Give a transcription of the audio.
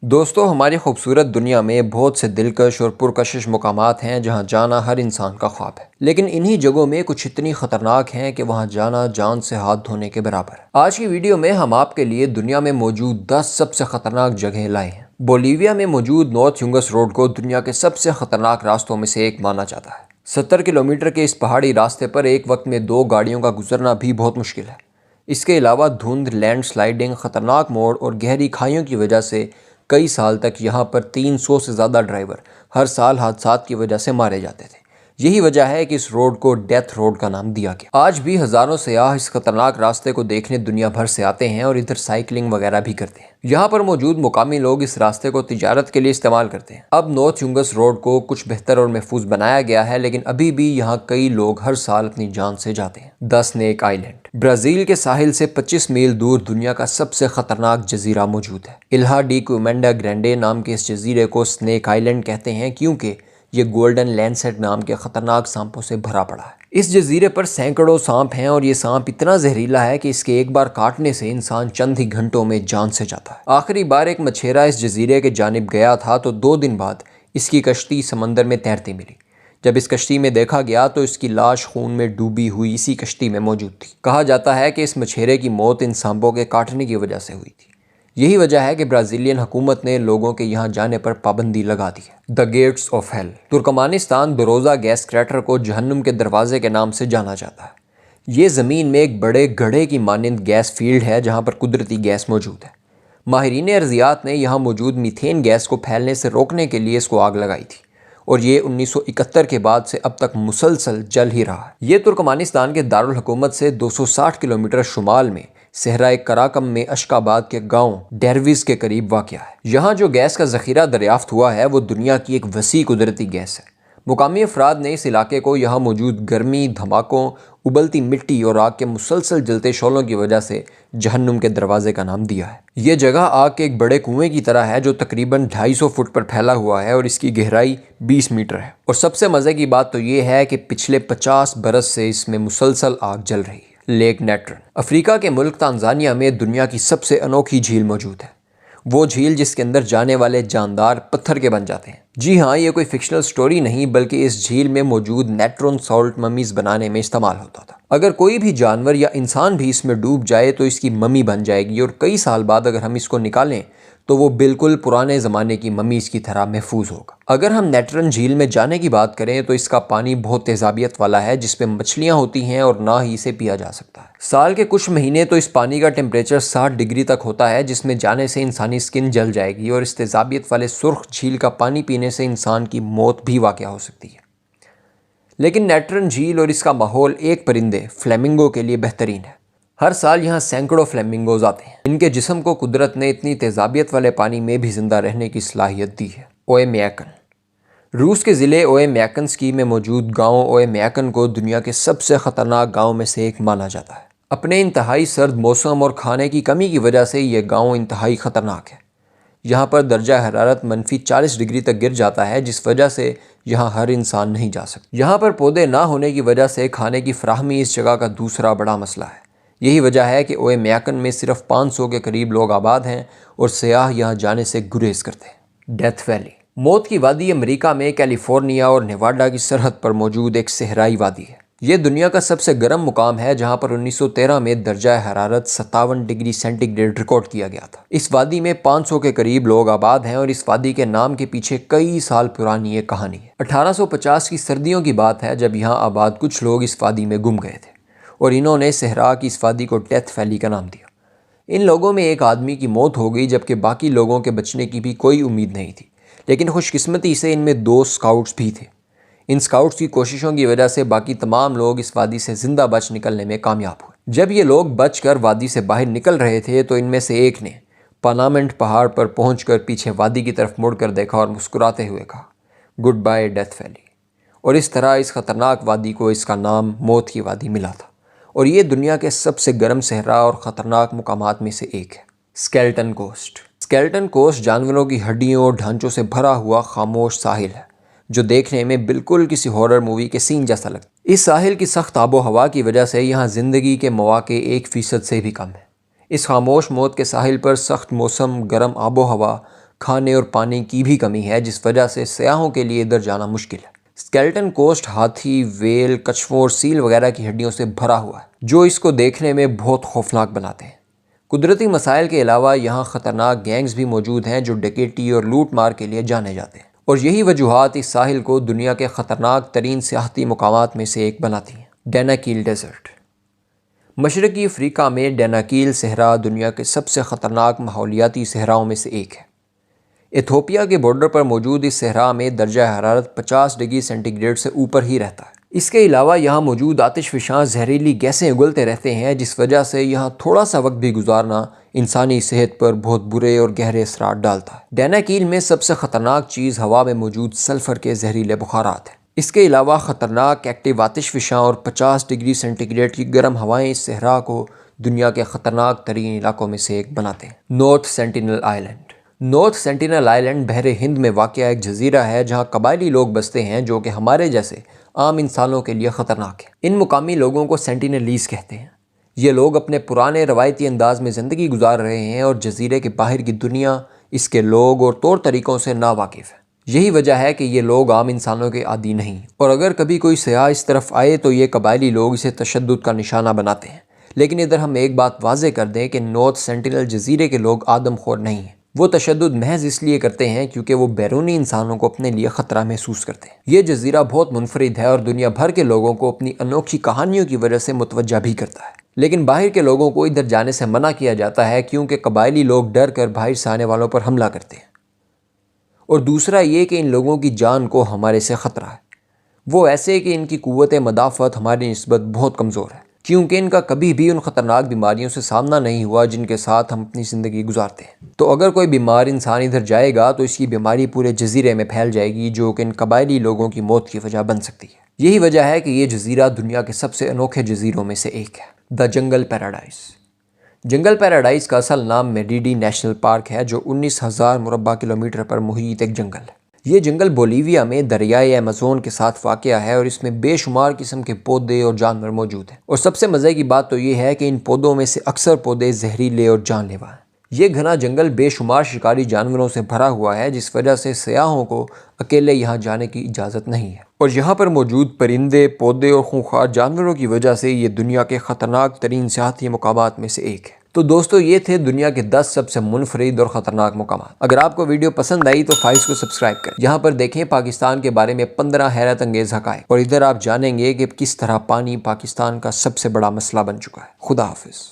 دوستو، ہماری خوبصورت دنیا میں بہت سے دلکش اور پرکشش مقامات ہیں جہاں جانا ہر انسان کا خواب ہے، لیکن انہی جگہوں میں کچھ اتنی خطرناک ہیں کہ وہاں جانا جان سے ہاتھ دھونے کے برابر ہے۔ آج کی ویڈیو میں ہم آپ کے لیے دنیا میں موجود 10 سب سے خطرناک جگہیں لائے ہیں۔ بولیویا میں موجود نارتھ ینگس روڈ کو دنیا کے سب سے خطرناک راستوں میں سے ایک مانا جاتا ہے۔ 70 کلومیٹر کے اس پہاڑی راستے پر ایک وقت میں 2 گاڑیوں کا گزرنا بھی بہت مشکل ہے۔ اس کے علاوہ دھند، لینڈ سلائیڈنگ، خطرناک موڑ اور گہری کھائیوں کی وجہ سے کئی سال تک یہاں پر 300 سے زیادہ ڈرائیور ہر سال حادثات کی وجہ سے مارے جاتے تھے۔ یہی وجہ ہے کہ اس روڈ کو ڈیتھ روڈ کا نام دیا گیا۔ آج بھی ہزاروں سیاح اس خطرناک راستے کو دیکھنے دنیا بھر سے آتے ہیں اور ادھر سائیکلنگ وغیرہ بھی کرتے ہیں۔ یہاں پر موجود مقامی لوگ اس راستے کو تجارت کے لیے استعمال کرتے ہیں۔ اب نارتھ ینگس روڈ کو کچھ بہتر اور محفوظ بنایا گیا ہے، لیکن ابھی بھی یہاں کئی لوگ ہر سال اپنی جان سے جاتے ہیں۔ دی اسنیک آئیلینڈ برازیل کے ساحل سے 25 میل دور دنیا کا سب سے خطرناک جزیرہ موجود ہے۔ الہا ڈی کوئمینڈا گرینڈے نام کے اس جزیرے کو اسنیک آئیلینڈ کہتے ہیں کیونکہ یہ گولڈن لینسٹ نام کے خطرناک سانپوں سے بھرا پڑا ہے۔ اس جزیرے پر سینکڑوں سانپ ہیں اور یہ سانپ اتنا زہریلا ہے کہ اس کے ایک بار کاٹنے سے انسان چند ہی گھنٹوں میں جان سے جاتا ہے۔ آخری بار ایک مچھیرا اس جزیرے کے جانب گیا تھا تو 2 دن بعد اس کی کشتی سمندر میں تیرتی ملی۔ جب اس کشتی میں دیکھا گیا تو اس کی لاش خون میں ڈوبی ہوئی اسی کشتی میں موجود تھی۔ کہا جاتا ہے کہ اس مچھیرے کی موت ان سانپوں کے کاٹنے کی وجہ سے ہوئی تھی۔ یہی وجہ ہے کہ برازیلین حکومت نے لوگوں کے یہاں جانے پر پابندی لگا دی ہے۔ The gates of hell Turkmenistan Darvaza gas crater کو جہنم کے دروازے کے نام سے جانا جاتا ہے۔ یہ زمین میں ایک بڑے گڑھے کی مانند گیس فیلڈ ہے جہاں پر قدرتی گیس موجود ہے۔ ماہرین ارضیات نے یہاں موجود میتھین گیس کو پھیلنے سے روکنے کے لیے اس کو آگ لگائی تھی اور یہ 1971 کے بعد سے اب تک مسلسل جل ہی رہا ہے۔ یہ ترکمانستان کے دارالحکومت سے 260 کلومیٹر شمال میں صحرائے کراکم میں اشکاباد کے گاؤں ڈیرویز کے قریب واقع ہے۔ یہاں جو گیس کا ذخیرہ دریافت ہوا ہے وہ دنیا کی ایک وسیع قدرتی گیس ہے۔ مقامی افراد نے اس علاقے کو یہاں موجود گرمی، دھماکوں، ابلتی مٹی اور آگ کے مسلسل جلتے شعلوں کی وجہ سے جہنم کے دروازے کا نام دیا ہے۔ یہ جگہ آگ کے ایک بڑے کنویں کی طرح ہے جو تقریباً 250 فٹ پر پھیلا ہوا ہے اور اس کی گہرائی 20 میٹر ہے۔ اور سب سے مزے کی بات تو یہ ہے کہ پچھلے 50 برس سے اس میں مسلسل آگ جل رہی ہے۔ لیک نیٹرن افریقہ کے ملک تنزانیہ میں دنیا کی سب سے انوکھی جھیل موجود ہے۔ وہ جھیل جس کے اندر جانے والے جاندار پتھر کے بن جاتے ہیں۔ جی ہاں، یہ کوئی فکشنل سٹوری نہیں بلکہ اس جھیل میں موجود نیٹرون سالٹ ممیز بنانے میں استعمال ہوتا تھا۔ اگر کوئی بھی جانور یا انسان بھی اس میں ڈوب جائے تو اس کی ممی بن جائے گی اور کئی سال بعد اگر ہم اس کو نکالیں تو وہ بالکل پرانے زمانے کی ممیز کی طرح محفوظ ہوگا۔ اگر ہم نیٹرن جھیل میں جانے کی بات کریں تو اس کا پانی بہت تیزابیت والا ہے جس میں مچھلیاں ہوتی ہیں اور نہ ہی اسے پیا جا سکتا ہے۔ سال کے کچھ مہینے تو اس پانی کا ٹیمپریچر 60 ڈگری تک ہوتا ہے جس میں جانے سے انسانی سکن جل جائے گی اور اس تیزابیت والے سرخ جھیل کا پانی پینے سے انسان کی موت بھی واقع ہو سکتی ہے۔ لیکن نیٹرن جھیل اور اس کا ماحول ایک پرندے فلیمنگو کے لیے بہترین ہے۔ ہر سال یہاں سینکڑوں فلیمنگوز آتے ہیں۔ ان کے جسم کو قدرت نے اتنی تیزابیت والے پانی میں بھی زندہ رہنے کی صلاحیت دی ہے۔ اوئے میاکن روس کے ضلع اوئے میاکنسکی میں موجود گاؤں اوئے میاکن کو دنیا کے سب سے خطرناک گاؤں میں سے ایک مانا جاتا ہے۔ اپنے انتہائی سرد موسم اور کھانے کی کمی کی وجہ سے یہ گاؤں انتہائی خطرناک ہے۔ یہاں پر درجہ حرارت -40 ڈگری تک گر جاتا ہے جس وجہ سے یہاں ہر انسان نہیں جا سکتا۔ یہاں پر پودے نہ ہونے کی وجہ سے کھانے کی فراہمی اس جگہ کا دوسرا بڑا مسئلہ ہے۔ یہی وجہ ہے کہ اوئے میاکن میں صرف 500 کے قریب لوگ آباد ہیں اور سیاح یہاں جانے سے گریز کرتے ہیں۔ ڈیتھ ویلی موت کی وادی امریکہ میں کیلیفورنیا اور نیواڈا کی سرحد پر موجود ایک صحرائی وادی ہے۔ یہ دنیا کا سب سے گرم مقام ہے جہاں پر 1913 میں درجہ حرارت 57 ڈگری سینٹی گریڈ ریکارڈ کیا گیا تھا۔ اس وادی میں 500 کے قریب لوگ آباد ہیں اور اس وادی کے نام کے پیچھے کئی سال پرانی یہ کہانی ہے۔ 1850 کی سردیوں کی بات ہے جب یہاں آباد کچھ لوگ اس وادی میں گم گئے تھے اور انہوں نے صحرا کی اس وادی کو ڈیتھ ویلی کا نام دیا۔ ان لوگوں میں ایک آدمی کی موت ہو گئی جبکہ باقی لوگوں کے بچنے کی بھی کوئی امید نہیں تھی، لیکن خوش قسمتی سے ان میں 2 اسکاؤٹس بھی تھے۔ ان اسکاؤٹس کی کوششوں کی وجہ سے باقی تمام لوگ اس وادی سے زندہ بچ نکلنے میں کامیاب ہوئے۔ جب یہ لوگ بچ کر وادی سے باہر نکل رہے تھے تو ان میں سے ایک نے پانامنٹ پہاڑ پر پہنچ کر پیچھے وادی کی طرف مڑ کر دیکھا اور مسکراتے ہوئے کہا، گڈ بائے ڈیتھ ویلی۔ اور اس طرح اس خطرناک وادی کو اس کا نام موت کی وادی ملا تھا اور یہ دنیا کے سب سے گرم صحرا اور خطرناک مقامات میں سے ایک ہے۔ اسکیلٹن کوسٹ اسکیلٹن کوسٹ جانوروں کی ہڈیوں اور ڈھانچوں سے بھرا ہوا خاموش ساحل ہے جو دیکھنے میں بالکل کسی ہارر مووی کے سین جیسا لگتا ہے۔ اس ساحل کی سخت آب و ہوا کی وجہ سے یہاں زندگی کے مواقع 1% سے بھی کم ہیں۔ اس خاموش موت کے ساحل پر سخت موسم، گرم آب و ہوا، کھانے اور پانی کی بھی کمی ہے، جس وجہ سے سیاحوں کے لیے ادھر جانا مشکل ہے۔ اسکیلٹن کوسٹ ہاتھی، ویل، کچھووں اور سیل وغیرہ کی ہڈیوں سے بھرا ہوا ہے، جو اس کو دیکھنے میں بہت خوفناک بناتے ہیں۔ قدرتی مسائل کے علاوہ یہاں خطرناک گینگز بھی موجود ہیں جو ڈکیتی اور لوٹ مار کے لیے جانے جاتے ہیں، اور یہی وجوہات اس ساحل کو دنیا کے خطرناک ترین سیاحتی مقامات میں سے ایک بناتی ہیں۔ ڈیناکیل ڈیزرٹ۔ مشرقی افریقہ میں ڈیناکیل صحرا دنیا کے سب سے خطرناک ماحولیاتی صحراؤں میں سے ایک ہے۔ ایتھوپیا کے بارڈر پر موجود اس صحرا میں درجہ حرارت 50 ڈگری سینٹی گریڈ سے اوپر ہی رہتا ہے۔ اس کے علاوہ یہاں موجود آتش فشاں زہریلی گیسیں اگلتے رہتے ہیں، جس وجہ سے یہاں تھوڑا سا وقت بھی گزارنا انسانی صحت پر بہت برے اور گہرے اثرات ڈالتا ہے۔ ڈیناکیل میں سب سے خطرناک چیز ہوا میں موجود سلفر کے زہریلے بخارات ہیں۔ اس کے علاوہ خطرناک ایکٹیو آتش فشاں اور 50 ڈگری سینٹی گریڈ کی گرم ہوائیں اس صحرا کو دنیا کے خطرناک ترین علاقوں میں سے ایک بناتے ہیں۔ North sentinel island. North sentinel island بحر ہند میں واقع ایک جزیرہ ہے جہاں قبائلی لوگ بستے ہیں جو کہ ہمارے جیسے عام انسانوں کے لیے خطرناک ہے۔ ان مقامی لوگوں کو سینٹینلیز کہتے ہیں۔ یہ لوگ اپنے پرانے روایتی انداز میں زندگی گزار رہے ہیں اور جزیرے کے باہر کی دنیا، اس کے لوگ اور طور طریقوں سے ناواقف ہے۔ یہی وجہ ہے کہ یہ لوگ عام انسانوں کے عادی نہیں، اور اگر کبھی کوئی سیاح اس طرف آئے تو یہ قبائلی لوگ اسے تشدد کا نشانہ بناتے ہیں۔ لیکن ادھر ہم ایک بات واضح کر دیں کہ نارتھ سینٹینل جزیرے کے لوگ آدم خور نہیں ہیں۔ وہ تشدد محض اس لیے کرتے ہیں کیونکہ وہ بیرونی انسانوں کو اپنے لیے خطرہ محسوس کرتے ہیں۔ یہ جزیرہ بہت منفرد ہے اور دنیا بھر کے لوگوں کو اپنی انوکھی کہانیوں کی وجہ سے متوجہ بھی کرتا ہے، لیکن باہر کے لوگوں کو ادھر جانے سے منع کیا جاتا ہے کیونکہ قبائلی لوگ ڈر کر باہر سے آنے والوں پر حملہ کرتے ہیں، اور دوسرا یہ کہ ان لوگوں کی جان کو ہمارے سے خطرہ ہے۔ وہ ایسے کہ ان کی قوت مدافعت ہماری نسبت بہت کمزور ہے، کیونکہ ان کا کبھی بھی ان خطرناک بیماریوں سے سامنا نہیں ہوا جن کے ساتھ ہم اپنی زندگی گزارتے ہیں۔ تو اگر کوئی بیمار انسان ادھر جائے گا تو اس کی بیماری پورے جزیرے میں پھیل جائے گی، جو کہ ان قبائلی لوگوں کی موت کی وجہ بن سکتی ہے۔ یہی وجہ ہے کہ یہ جزیرہ دنیا کے سب سے انوکھے جزیروں میں سے ایک ہے۔ دا جنگل پیراڈائز۔ جنگل پیراڈائز کا اصل نام میڈیڈی نیشنل پارک ہے، جو 19,000 مربع کلومیٹر پر محیط ایک جنگل ہے۔ یہ جنگل بولیویا میں دریائے ایمیزون کے ساتھ واقع ہے اور اس میں بے شمار قسم کے پودے اور جانور موجود ہیں، اور سب سے مزے کی بات تو یہ ہے کہ ان پودوں میں سے اکثر پودے زہریلے اور جان لیوا ہیں۔ یہ گھنا جنگل بے شمار شکاری جانوروں سے بھرا ہوا ہے، جس وجہ سے سیاحوں کو اکیلے یہاں جانے کی اجازت نہیں ہے، اور یہاں پر موجود پرندے، پودے اور خونخوار جانوروں کی وجہ سے یہ دنیا کے خطرناک ترین سیاحتی مقامات میں سے ایک ہے۔ تو دوستو، یہ تھے دنیا کے 10 سب سے منفرد اور خطرناک مقامات۔ اگر آپ کو ویڈیو پسند آئی تو فائز کو سبسکرائب کریں۔ یہاں پر دیکھیں پاکستان کے بارے میں 15 حیرت انگیز حقائق، اور ادھر آپ جانیں گے کہ کس طرح پانی پاکستان کا سب سے بڑا مسئلہ بن چکا ہے۔ خدا حافظ۔